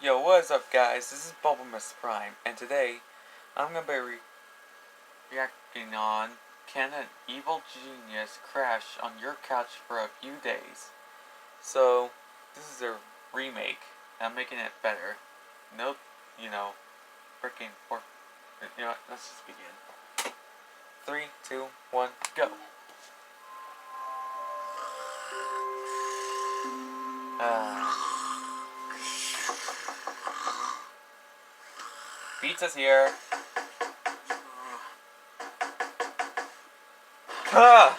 Yo, what's up guys? This is Bumblemus Prime, and today I'm gonna be reacting on Can an Evil Genius Crash on Your Couch for a Few Days? So, this is a remake. I'm making it better. Nope, freaking four. You know what? Let's just begin. 3, 2, 1, go. Pizza's here. Ah!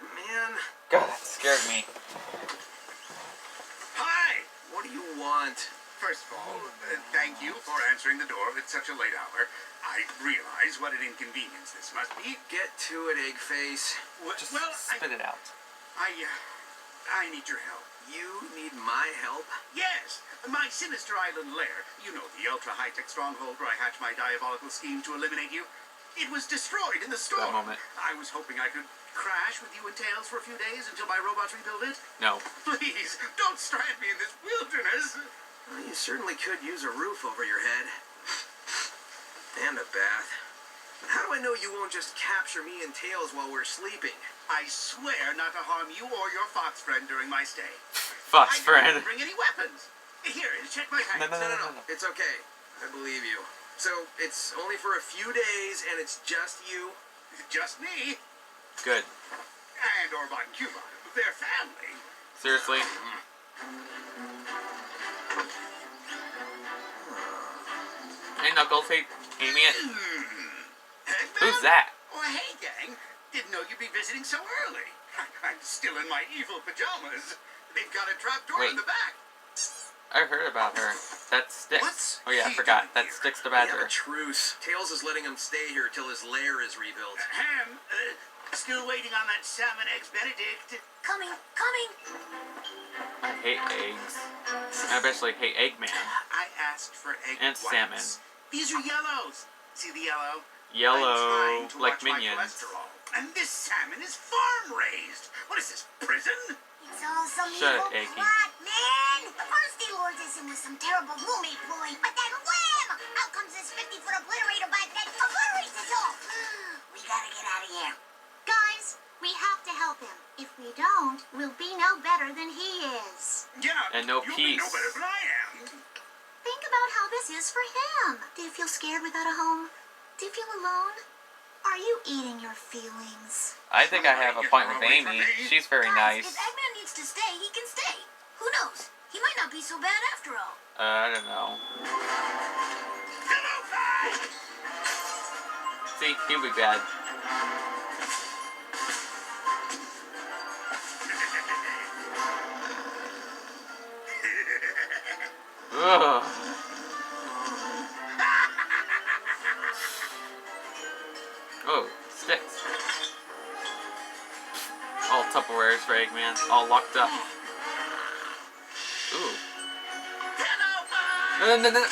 Man. God, that scared me. Hi! What do you want? First of all, thank you for answering the door at such a late hour. I realize what an inconvenience this must be. Get to it, Eggface. Just spit it out. I need your help. You need my help? Yes! My sinister island lair. You know, the ultra-high-tech stronghold where I hatch my diabolical scheme to eliminate you. It was destroyed in the storm. That moment. I was hoping I could crash with you and Tails for a few days until my robots rebuild it. No. Please, don't strand me in this wilderness. Well, you certainly could use a roof over your head. And a bath. But how do I know you won't just capture me and Tails while we're sleeping? I swear not to harm you or your fox friend during my stay. Fox I friend. didn't bring any weapons. Here, check my pants. No. It's okay. I believe you. So, it's only for a few days, and it's just you? Just me. Good. And Orban and Cuba. Their family. Seriously? Hey Knuckles, hey Amy. Who's that? Oh, hey gang. Didn't know you'd be visiting so early. I'm still in my evil pajamas. They've got a trapdoor in the back. I heard about her. That sticks. What's oh yeah, I he forgot. doing That here? sticks to We have Badger. a truce. Tails is letting him stay here till his lair is rebuilt. Ham, still waiting on that salmon eggs Benedict. Coming. I hate eggs. I especially hate Eggman. I asked for egg And whites. salmon. These are yellows. See the yellow? Yellow, I'm trying to like watch my Minions. cholesterol. And this salmon is farm raised. What is this, prison? It's all some Shut evil it, Eggy. plot, man! First he lures us in with some terrible roommate ploy, but then wham! Out comes this 50-foot obliterator bike that obliterates us all! We gotta get out of here. Guys, we have to help him. If we don't, we'll be no better than he is. Yeah, And no you'll be no peace. better than I am. Think about how this is for him. Do you feel scared without a home? Do you feel alone? Are you eating your feelings? I think I have a point with Amy. She's very Guys, nice. if Eggman needs to stay, he can stay. Who knows? He might not be so bad after all. I don't know. Hello, guys! See, he'll be bad. Ugh. Oh, sticks. All Tupperwares for Eggman, all locked up. Ooh. Hello, No.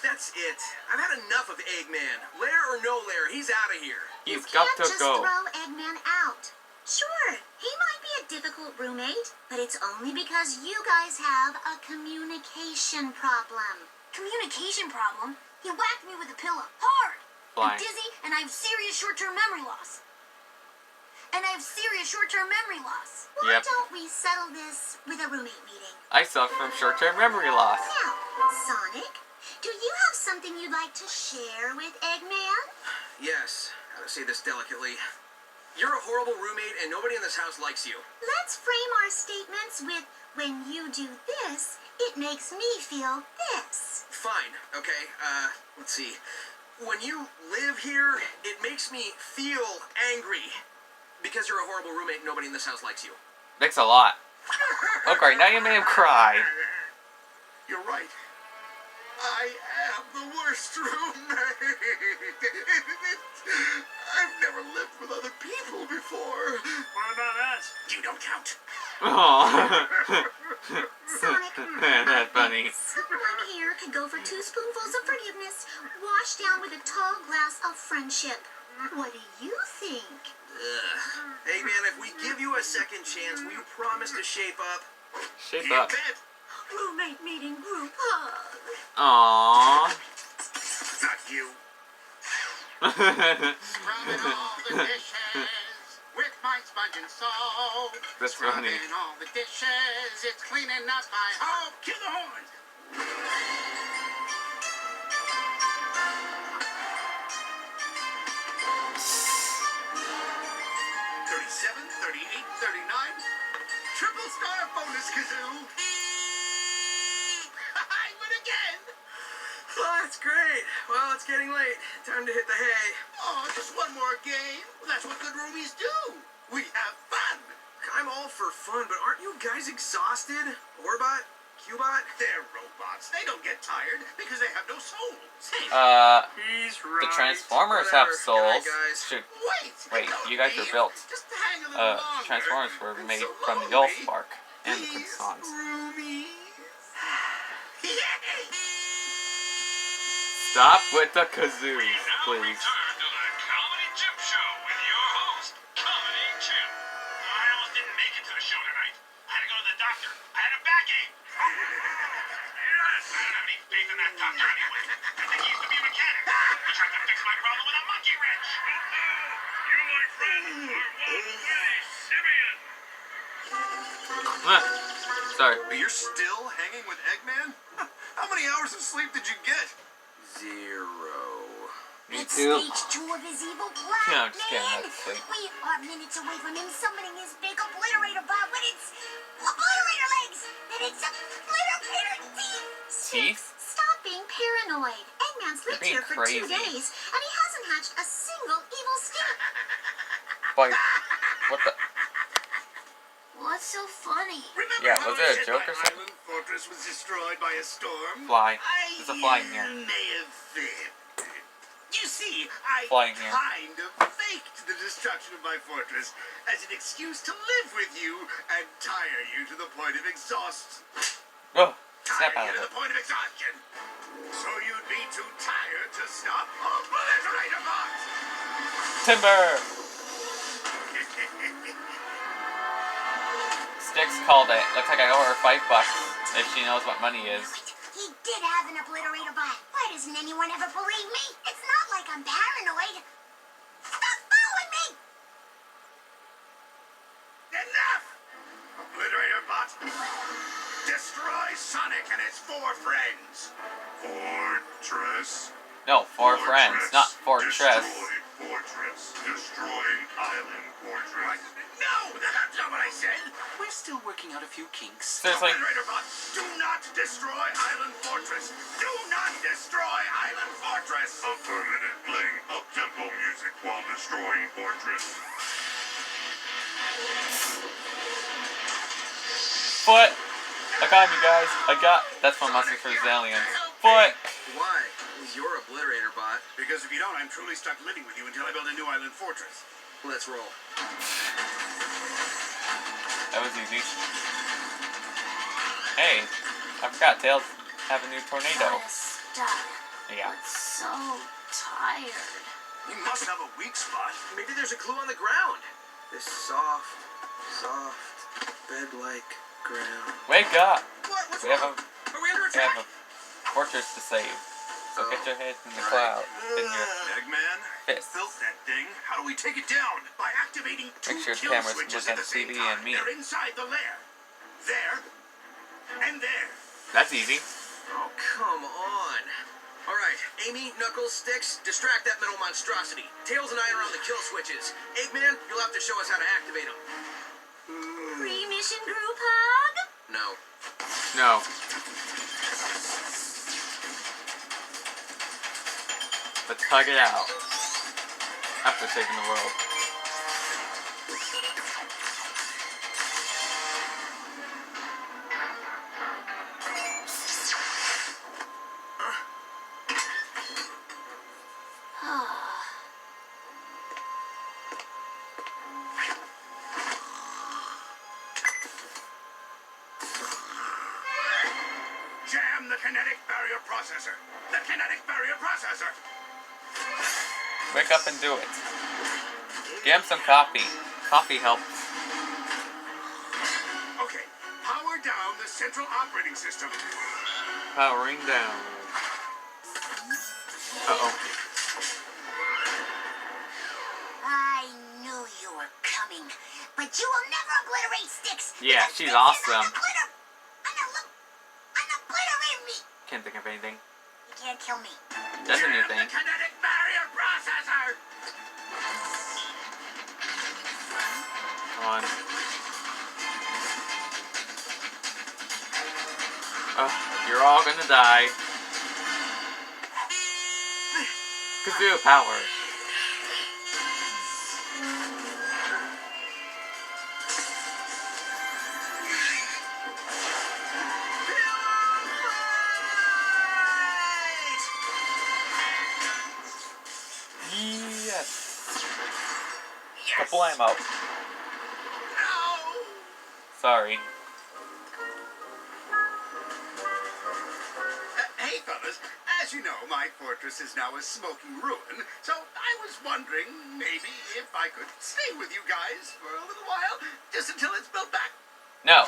That's it. I've had enough of Eggman. Lair or no lair, he's out of here. He's You got can't to just go. throw Eggman out. Sure, he might be a difficult roommate, but it's only because you guys have a communication problem. Communication problem? He whacked me with a pillow. Hard. Fly. I'm dizzy, and I have serious short-term memory loss. Why Yep. don't we settle this with a roommate meeting? I suffer from short-term memory loss. Now, Sonic, do you have something you'd like to share with Eggman? Yes, how to say this delicately. You're a horrible roommate and nobody in this house likes you. Let's frame our statements with, when you do this, it makes me feel this. Fine, okay, let's see. When you live here, it makes me feel angry. Because you're a horrible roommate and nobody in this house likes you. Thanks a lot. Okay, now you made him cry. You're right. I am the worst roommate. I've never lived with other people before. What about us? You don't count. Aww. Sonic, That's funny. someone here could go for 2 spoonfuls of forgiveness, washed down with a tall glass of friendship. What do you think? Hey man, if we give you a second chance, will you promise to shape up? Shape You up. bet. Roommate meeting group hug. Aww. Not you. Scrubbing all the dishes with my sponge and soap. That's funny. Scrubbing all the dishes, it's cleaning up my home. Kill the horns. 37, 38, 39. Triple star bonus kazoo. I win again. Oh, that's great. Well, it's getting late. Time to hit the hay. Oh, just one more game. That's what good roomies do. We have fun. I'm all for fun, but aren't you guys exhausted? Orbot? Cubot? They're robots. They don't get tired because they have no souls. Hey, He's right. The Transformers have Whatever. souls. Good night, guys. Shoot. wait. Wait, don't you guys were leave. built. Just hang a little longer. Transformers were I'm made so from the lonely. Allspark and the Please, Kryptons. roomies. Yay! Stop with the kazoos, We now please. return to the Comedy Chip Show with your host, Comedy Chip. I almost didn't make it to the show tonight. I had to go to the doctor. I had a backache. I don't have any faith in that doctor anyway. I think he used to be a mechanic. He tried to fix my problem with a monkey wrench. You, my friend, are one Willie Simeon. Sorry. But you're still hanging with Eggman? How many hours of sleep did you get? 0. Me It's too. stage 2 of his evil plot, Yeah, I'm just kidding, man. that's sweet. We are minutes away from him summoning his big obliterator bot with its obliterator legs and its obliterator teeth. Teeth? Stop being paranoid. Eggman's lived being here for 2 crazy. days, and he hasn't hatched a single evil scheme. Boy, what the? What's so funny? Remember Yeah, how was I it a said joke my or something? island fortress was destroyed by a storm? Fly. I There's a fly in here. may have fibbed. You see, I Flying here. kind of faked the destruction of my fortress as an excuse to live with you and tire you to the point of exhaust. Oh, Tire snap out you of to it. the point of exhaustion. So you'd be too tired to stop obliterator bots. Timber! Sticks called it. Looks like I owe her $5 if she knows what money is. He did have an obliterator bot. Why doesn't anyone ever believe me? It's not like I'm paranoid. Stop following me! Enough! Obliterator bots. Destroy Sonic and his 4 friends. Fortress. No, 4 friends, not fortress. Fortress. Destroying island fortress. No, that's not what I said. We're still working out a few kinks. Seriously? Obliterator bots, do not destroy Island Fortress. Do not destroy Island Fortress. Affirmative. Playing up-tempo music while destroying fortress. Foot! I got him, you guys. That's my message for the aliens. Foot! Why? He's your obliterator bot. Because if you don't, I'm truly stuck living with you until I build a new Island Fortress. Let's roll. That was easy. Hey, I forgot Tails have a new tornado. Stuck. Yeah. So tired. You must have a weak spot. Maybe there's a clue on the ground. This soft, bed-like ground. Wake up! What? What's We have wrong? Are we under We have attack? a fortress to save. So get your head in the cloud. In your Eggman? fist. Built that thing. How do we take it down? By activating 2 Make sure the kill camera's switches looking at at the same CD time. and me. They're inside the lair. There. And there. That's easy. Oh, come on. All right, Amy, Knuckles, Sticks, distract that middle monstrosity. Tails and I are on the kill switches. Eggman, you'll have to show us how to activate them. Pre-mission group hug? No. No. Let's hug it out. After saving the world. Jam the kinetic barrier processor. The kinetic barrier processor. Wake up and do it. Get him some coffee. Coffee helps. Okay. Power down the central operating system. Powering down. Uh-oh. I knew you were coming, but you will never obliterate Sticks. Yeah, because she's Sticks is awesome. an obliterate me. Can't think of anything. You can't kill me. That's a new Jam thing. the kinetic barrier processor. Come on. Oh, you're all gonna die. Kazoo power. Yes. Kablamo. No. Sorry. Hey, fellas, as you know, my fortress is now a smoking ruin, so I was wondering maybe if I could stay with you guys for a little while, just until it's built back. No.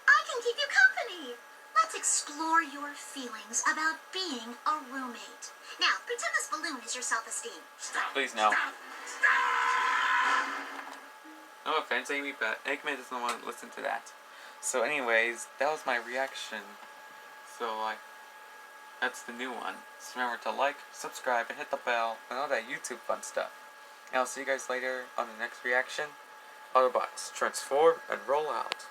I can keep you company. Let's explore your feelings about being a roommate. Now, pretend this balloon is your self-esteem. Stop. Please, no. Stop. Stop. No offense, Amy, but Eggman doesn't want to listen to that. So anyways, that was my reaction. So, that's the new one. So remember to like, subscribe, and hit the bell, and all that YouTube fun stuff. And I'll see you guys later on the next reaction. Autobots, transform and roll out.